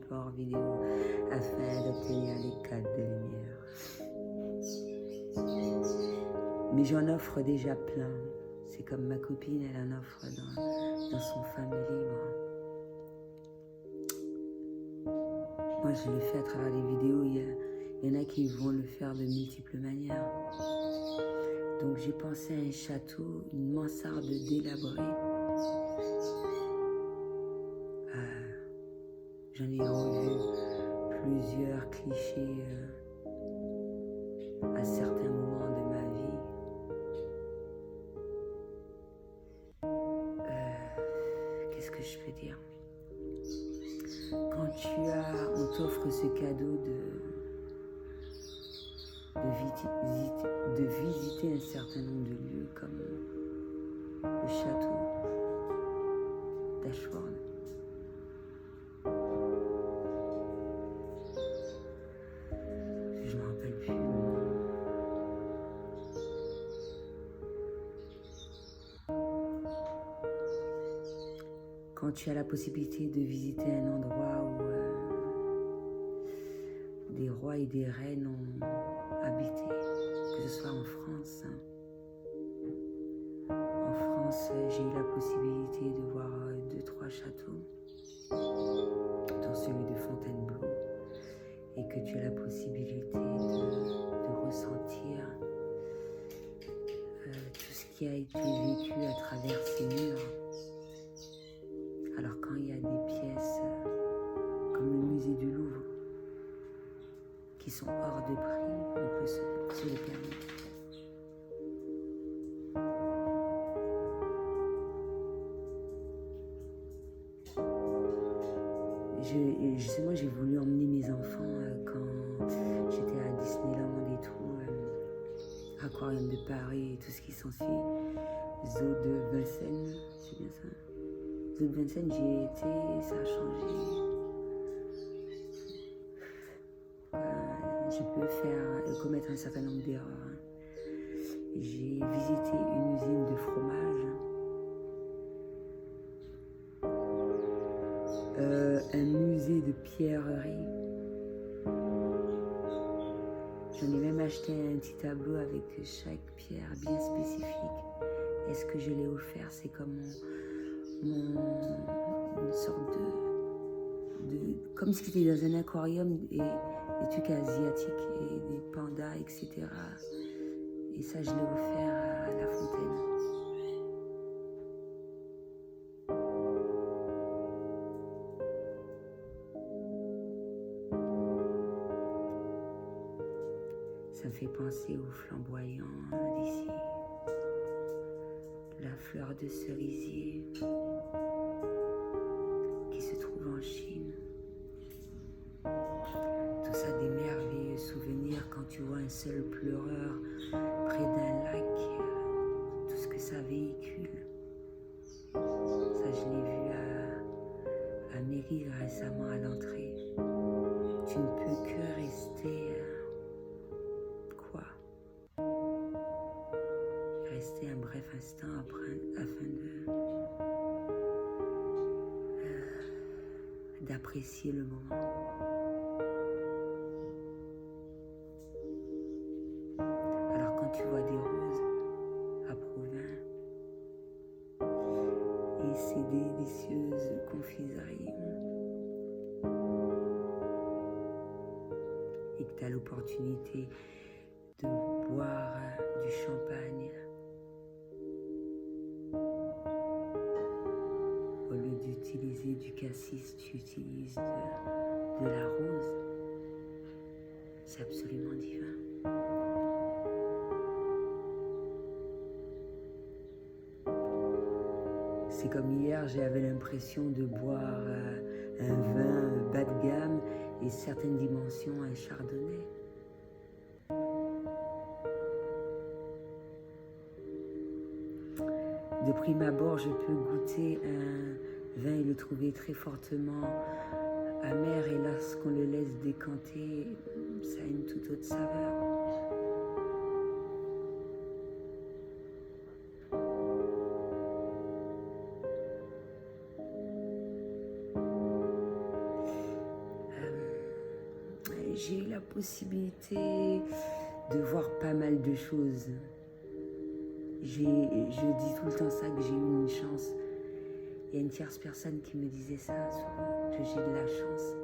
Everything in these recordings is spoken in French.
support vidéo afin d'obtenir les cadres de lumière. Mais j'en offre déjà plein. C'est comme ma copine, elle en offre dans son famille libre. Moi, je le fais à travers les vidéos. Il y en a qui vont le faire de multiples manières. Donc, j'ai pensé à un château, une mansarde délabrée. J'en ai revu plusieurs clichés à certains moments de ma vie. Qu'est-ce que je peux dire? Quand on t'offre ce cadeau de visiter un certain nombre de lieux comme le château d'Ashford. Je ne me rappelle plus. Quand tu as la possibilité de visiter un endroit où des rois et des reines ont habité, que ce soit en France. En France, j'ai eu la possibilité de voir 2-3 châteaux, dont celui de Fontainebleau, et que tu as la possibilité de ressentir tout ce qui a été vécu à travers ces murs. Alors quand il y a des pièces comme le musée du Louvre qui sont hors de prix, on peut se les permettre. Moi j'ai voulu emmener mes enfants quand j'étais à Disneyland et tout, Aquarium de Paris et tout ce qui s'ensuit, Zoo de Vincennes, c'est bien ça? Zoo de Vincennes, j'y ai été, ça a changé. Je peux commettre un certain nombre d'erreurs. J'ai visité une usine de fromage, un musée de pierrerie. J'en ai même acheté un petit tableau avec chaque pierre bien spécifique. Est-ce que je l'ai offert? C'est comme une sorte comme si c'était dans un aquarium et des trucs asiatiques et des pandas, etc. Et ça, je l'ai offert à La Fontaine. Ça me fait penser aux flamboyants d'ici. La fleur de cerisier qui se trouve en Chine. Tout ça, des merveilleux souvenirs quand tu vois un seul pleureur près d'un lac, tout ce que ça véhicule. Ça, je l'ai vu à Mairie récemment à l'entrée. Tu ne peux que rester rester un bref instant afin d'apprécier le moment. Alors quand tu vois des roses à Provins et ces délicieuses confiseries et que tu as l'opportunité de boire du champagne au lieu d'utiliser du cassis, tu utilises de la rose. C'est absolument divin. C'est comme hier, j'avais l'impression de boire un vin bas de gamme et certaines dimensions, un chardonnay. De prime abord, je peux goûter un vin et le trouver très fortement amer, et lorsqu'on le laisse décanter, ça a une toute autre saveur. j'ai eu la possibilité de voir pas mal de choses. Je dis tout le temps ça, que j'ai eu une chance. Il y a une tierce personne qui me disait ça souvent, que j'ai de la chance.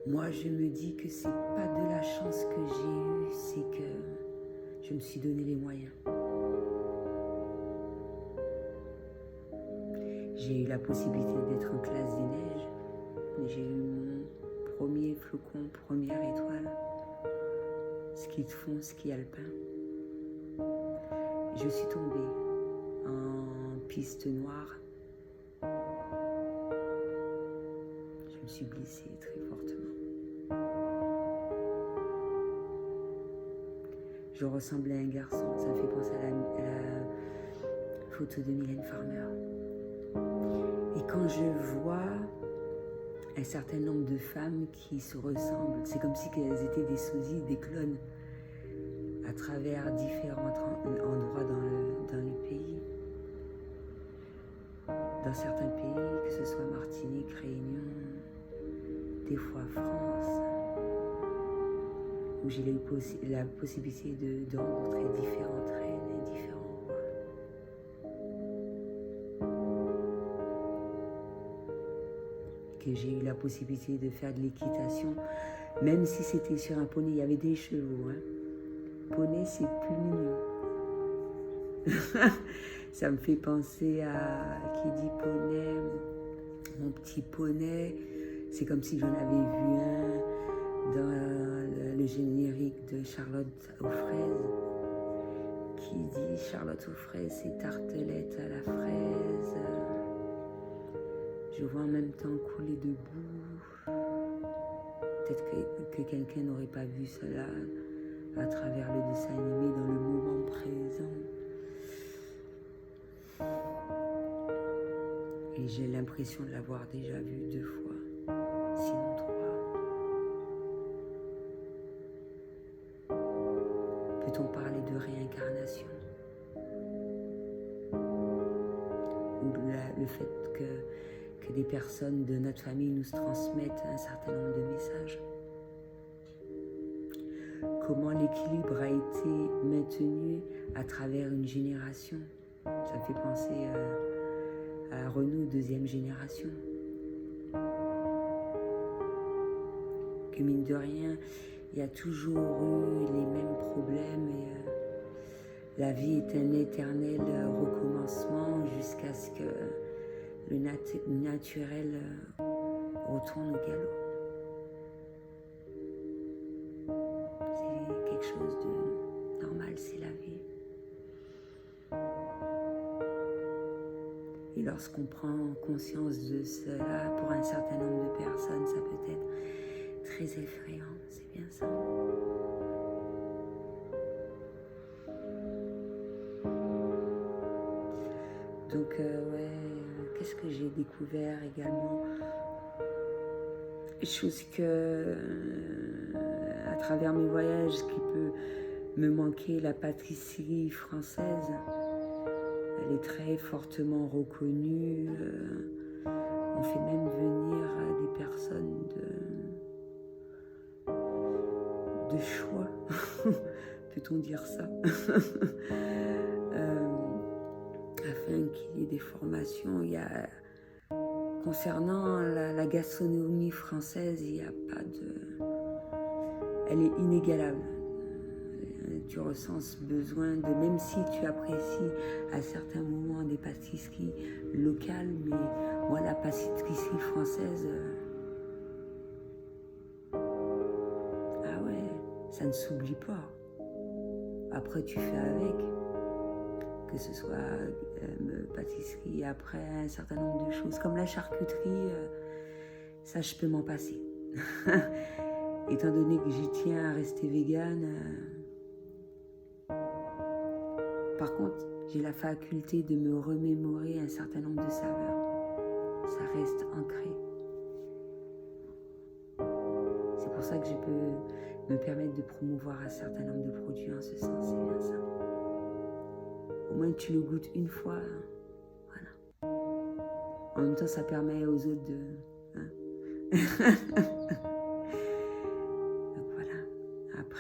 Moi, je me dis que c'est pas de la chance que j'ai eue, c'est que je me suis donné les moyens. J'ai eu la possibilité d'être en classe des neiges. J'ai eu mon premier flocon, première étoile. Ski de fond, ski alpin. Je suis tombée en piste noire. Je me suis blessée très fortement. Je ressemblais à un garçon. Ça me fait penser à la photo de Mylène Farmer. Et quand je vois un certain nombre de femmes qui se ressemblent, c'est comme si elles étaient des sosies, des clones, à travers différents endroits dans le pays. Dans certains pays, que ce soit Martinique, Réunion, des fois France, où j'ai eu la possibilité de rencontrer différentes reines et différents rois. Que j'ai eu la possibilité de faire de l'équitation, même si c'était sur un poney, il y avait des chevaux. Poney, c'est plus mignon. Ça me fait penser à qui dit poney, mon petit poney. C'est comme si j'en avais vu un dans le générique de Charlotte aux fraises, qui dit Charlotte aux fraises, c'est tartelette à la fraise. Je vois en même temps couler de boue. Peut-être que quelqu'un n'aurait pas vu cela à travers le dessin animé dans le moment présent. Et j'ai l'impression de l'avoir déjà vu 2 fois, sinon 3. Peut-on parler de réincarnation? Ou le fait que des personnes de notre famille nous transmettent un certain nombre de messages? Comment l'équilibre a été maintenu à travers une génération? Ça me fait penser à Renaud, 2e génération. Que mine de rien, il y a toujours eu les mêmes problèmes et la vie est un éternel recommencement jusqu'à ce que le naturel retourne au galop. C'est quelque chose de normal, c'est la vie. Et lorsqu'on prend conscience de cela, pour un certain nombre de personnes, ça peut être très effrayant, c'est bien ça. Donc, qu'est-ce que j'ai découvert également? Chose que, à travers mes voyages, qui peut me manquer, la pâtisserie française. Elle est très fortement reconnue. On fait même venir des personnes de choix, peut-on dire ça, afin qu'il y ait des formations. Il y a, concernant la gastronomie française, il n'y a pas de... Elle est inégalable. Tu ressens ce besoin de, même si tu apprécies à certains moments des pâtisseries locales, mais moi la pâtisserie française, ah ouais, ça ne s'oublie pas. Après tu fais avec, que ce soit pâtisserie, après un certain nombre de choses, comme la charcuterie, ça je peux m'en passer. Étant donné que j'y tiens à rester végane, par contre, j'ai la faculté de me remémorer un certain nombre de saveurs. Ça reste ancré. C'est pour ça que je peux me permettre de promouvoir un certain nombre de produits en ce sens, c'est bien ça. Au moins tu le goûtes une fois, voilà. En même temps, ça permet aux autres de...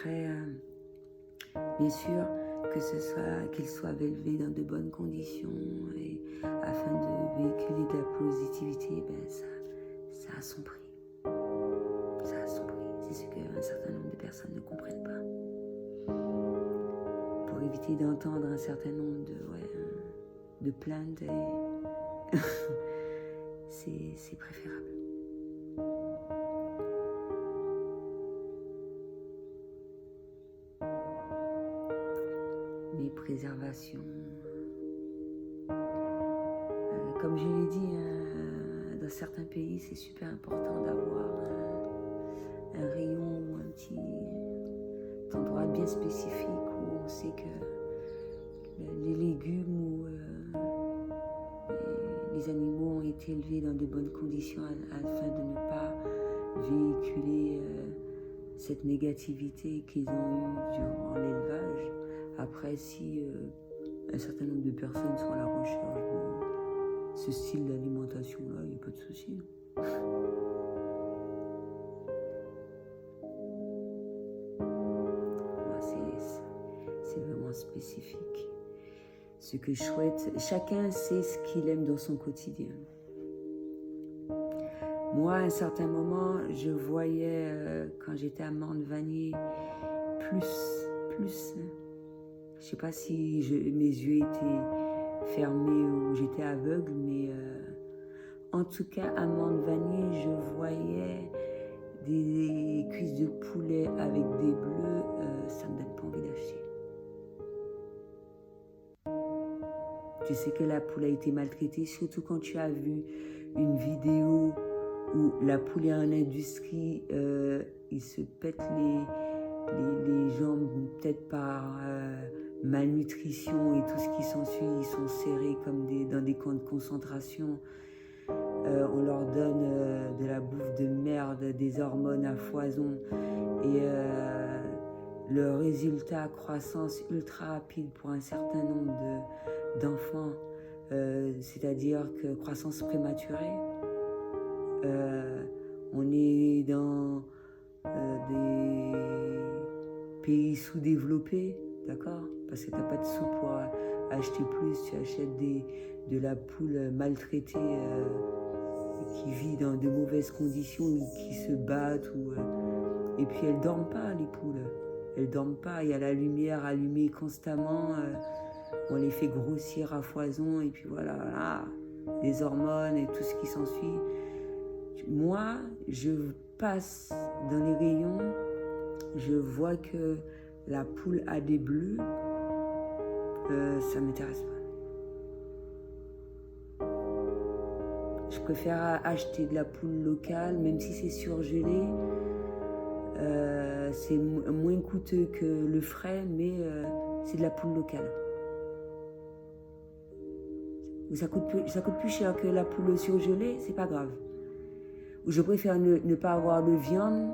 Après, bien sûr, qu'ils soient élevés dans de bonnes conditions et afin de véhiculer de la positivité, ça a son prix. Ça a son prix. C'est ce qu'un certain nombre de personnes ne comprennent pas. Pour éviter d'entendre un certain nombre de plaintes, c'est préférable. Mais préservation, comme je l'ai dit, dans certains pays, c'est super important d'avoir un rayon ou un petit endroit bien spécifique où on sait que les légumes ou les animaux ont été élevés dans de bonnes conditions afin de ne pas véhiculer cette négativité qu'ils ont eue durant l'élevage. Après, si un certain nombre de personnes sont à la recherche de ce style d'alimentation-là, il n'y a pas de souci. C'est vraiment spécifique. Ce que je souhaite, chacun sait ce qu'il aime dans son quotidien. Moi, à un certain moment, je voyais, quand j'étais à Mande-Vanier, plus. Je ne sais pas si mes yeux étaient fermés ou j'étais aveugle, mais en tout cas, à Mande-Vanier, je voyais des cuisses de poulet avec des bleus, ça ne me donne pas envie d'acheter. Tu sais que la poule a été maltraitée, surtout quand tu as vu une vidéo où la poule est en industrie, il se pète les jambes, peut-être par malnutrition et tout ce qui s'ensuit. Ils sont serrés comme dans des camps de concentration. On leur donne de la bouffe de merde, des hormones à foison. Et le résultat, croissance ultra rapide pour un certain nombre d'enfants, c'est-à-dire que croissance prématurée. On est dans des pays sous-développés, d'accord? Parce que tu n'as pas de sous pour acheter plus, tu achètes de la poule maltraitée qui vit dans de mauvaises conditions, qui se battent. Et puis elles ne dorment pas, les poules. Elles ne dorment pas, il y a la lumière allumée constamment, on les fait grossir à foison, et puis voilà, les hormones et tout ce qui s'ensuit. Moi, je passe dans les rayons, je vois que la poule a des bleus, ça ne m'intéresse pas. Je préfère acheter de la poule locale, même si c'est surgelé. C'est moins coûteux que le frais, mais c'est de la poule locale. Ça coûte plus cher que la poule surgelée, c'est pas grave. Je préfère ne pas avoir de viande,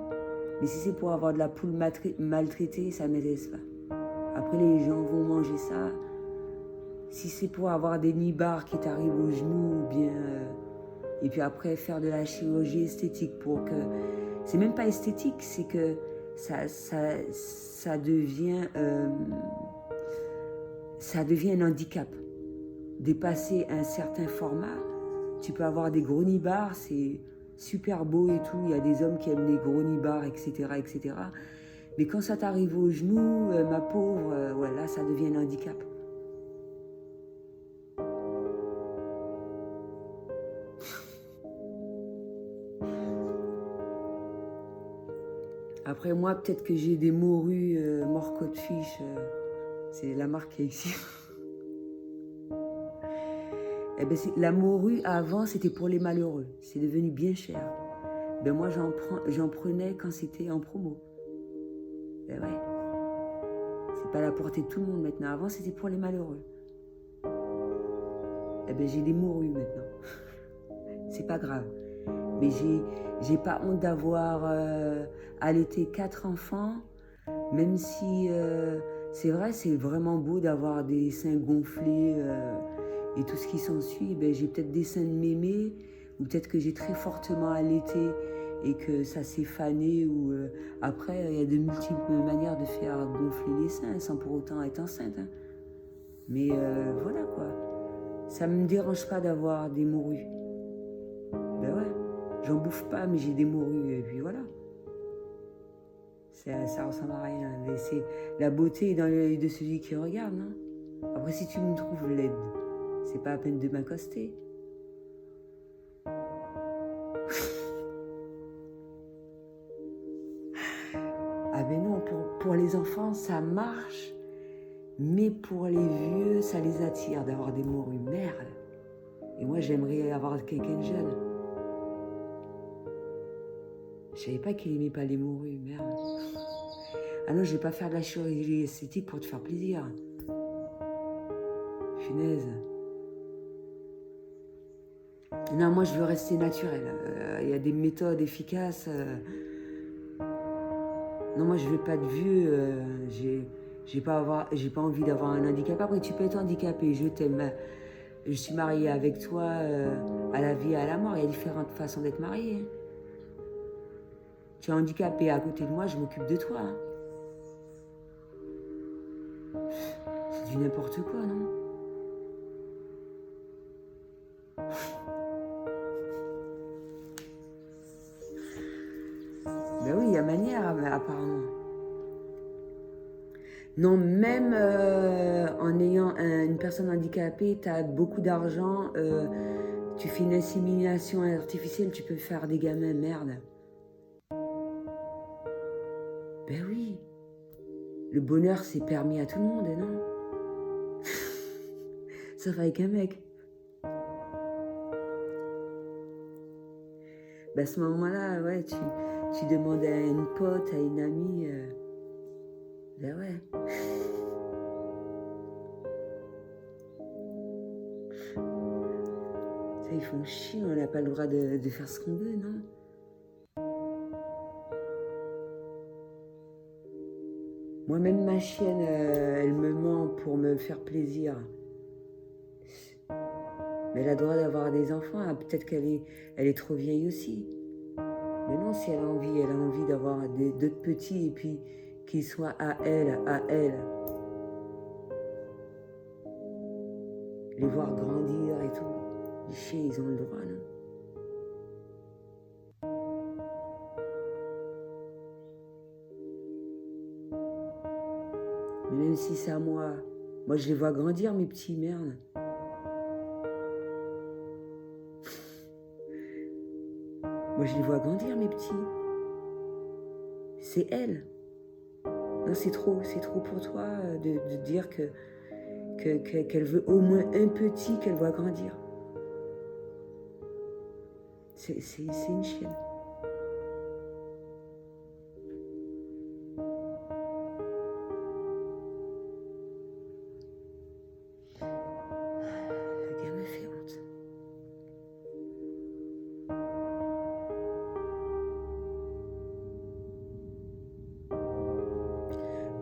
mais si c'est pour avoir de la poule maltraitée, ça ne m'intéresse pas. Après, les gens vont manger ça. Si c'est pour avoir des nibards qui t'arrivent aux genoux, ou bien... et puis après, faire de la chirurgie esthétique pour que... C'est même pas esthétique, c'est que ça devient un handicap. Dépasser un certain format, tu peux avoir des gros nibards, c'est super beau et tout, il y a des hommes qui aiment les gros nibards, etc., etc. Mais quand ça t'arrive aux genoux, ma pauvre, là, ça devient un handicap. Après, moi, peut-être que j'ai des morues Morcott Fish, c'est la marque qui est ici. Eh ben, la morue, avant, c'était pour les malheureux. C'est devenu bien cher. Ben, moi, j'en prenais quand c'était en promo. Ben ouais. C'est pas à la portée de tout le monde maintenant. Avant, c'était pour les malheureux. Eh ben, j'ai des morues maintenant. C'est pas grave. Mais j'ai pas honte d'avoir allaité 4 enfants, même si c'est vrai, c'est vraiment beau d'avoir des seins gonflés et tout ce qui s'ensuit. Ben, j'ai peut-être des seins de mémé, ou peut-être que j'ai très fortement allaité et que ça s'est fané ou après il y a de multiples manières de faire gonfler les seins sans pour autant être enceinte. Hein. Mais voilà quoi. Ça me dérange pas d'avoir des morues. Ben ouais, j'en bouffe pas mais j'ai des morues et puis voilà. Ça ressemble à rien. Mais c'est la beauté est dans l'œil de celui qui regarde, non? Après si tu me trouves laide, c'est pas la peine de m'accoster. Ah ben non, pour les enfants, ça marche. Mais pour les vieux, ça les attire d'avoir des morues. Merde. Et moi, j'aimerais avoir quelqu'un de jeune. Je savais pas qu'il aimait pas les morues. Merde. Ah non, je vais pas faire de la chirurgie esthétique pour te faire plaisir. Punaise. Non, moi, je veux rester naturel. Il y a des méthodes efficaces. Non, moi, je veux pas de vieux. J'ai pas envie d'avoir un handicap. Après, tu peux être handicapé. Je t'aime. Je suis mariée avec toi à la vie et à la mort. Il y a différentes façons d'être mariée. Hein. Tu es handicapé à côté de moi, je m'occupe de toi. Hein. C'est du n'importe quoi, non? Ben oui, il y a manière, apparemment. Non, même en ayant une personne handicapée, tu as beaucoup d'argent, tu fais une insémination artificielle, tu peux faire des gamins, merde. Ben oui. Le bonheur, c'est permis à tout le monde, non? Sauf avec un mec. Ben à ce moment-là, ouais, tu demandes à une pote, à une amie. Ben ouais. Ça, ils font chier, on n'a pas le droit de faire ce qu'on veut, non? Moi-même, ma chienne, elle me ment pour me faire plaisir. Mais elle a le droit d'avoir des enfants. Hein. Peut-être qu'elle est trop vieille aussi. Mais non, si elle a envie d'avoir d'autres petits et puis qu'ils soient à elle. Les voir grandir et tout. Les chiens, ils ont le droit, non? Mais même si c'est à moi je les vois grandir, mes petits, merde. Moi, je les vois grandir, mes petits. C'est elle. Non, c'est trop pour toi de dire qu'elle veut au moins un petit qu'elle voit grandir. C'est une chienne. Le gars me fait honte.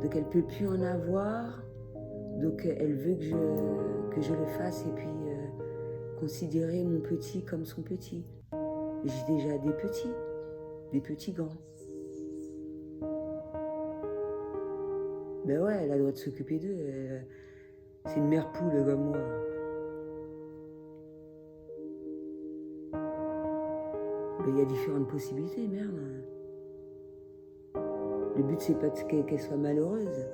Donc elle peut plus en avoir. Donc elle veut que je le fasse et puis considérer mon petit comme son petit. J'ai déjà des petits grands. Ben ouais, elle a le droit de s'occuper d'eux. C'est une mère poule comme moi. Ben il y a différentes possibilités, merde. Le but c'est pas qu'elle soit malheureuse.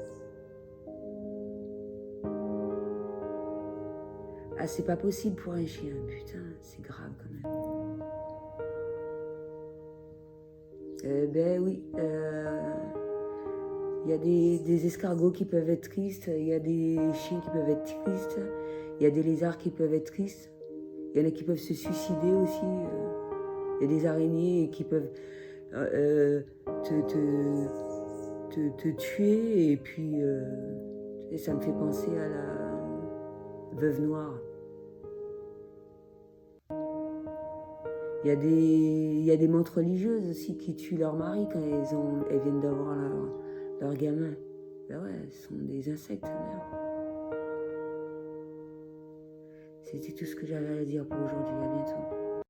Ah, c'est pas possible pour un chien, putain, c'est grave quand même. Ben oui, il y a des escargots qui peuvent être tristes, il y a des chiens qui peuvent être tristes, il y a des lézards qui peuvent être tristes, il y en a qui peuvent se suicider aussi, il y a des araignées qui peuvent te tuer, et puis ça me fait penser à la veuve noire. Il y a des montres religieuses aussi qui tuent leur mari quand elles viennent d'avoir leur gamin. Ben ouais, ce sont des insectes, merde. C'était tout ce que j'avais à dire pour aujourd'hui. À bientôt.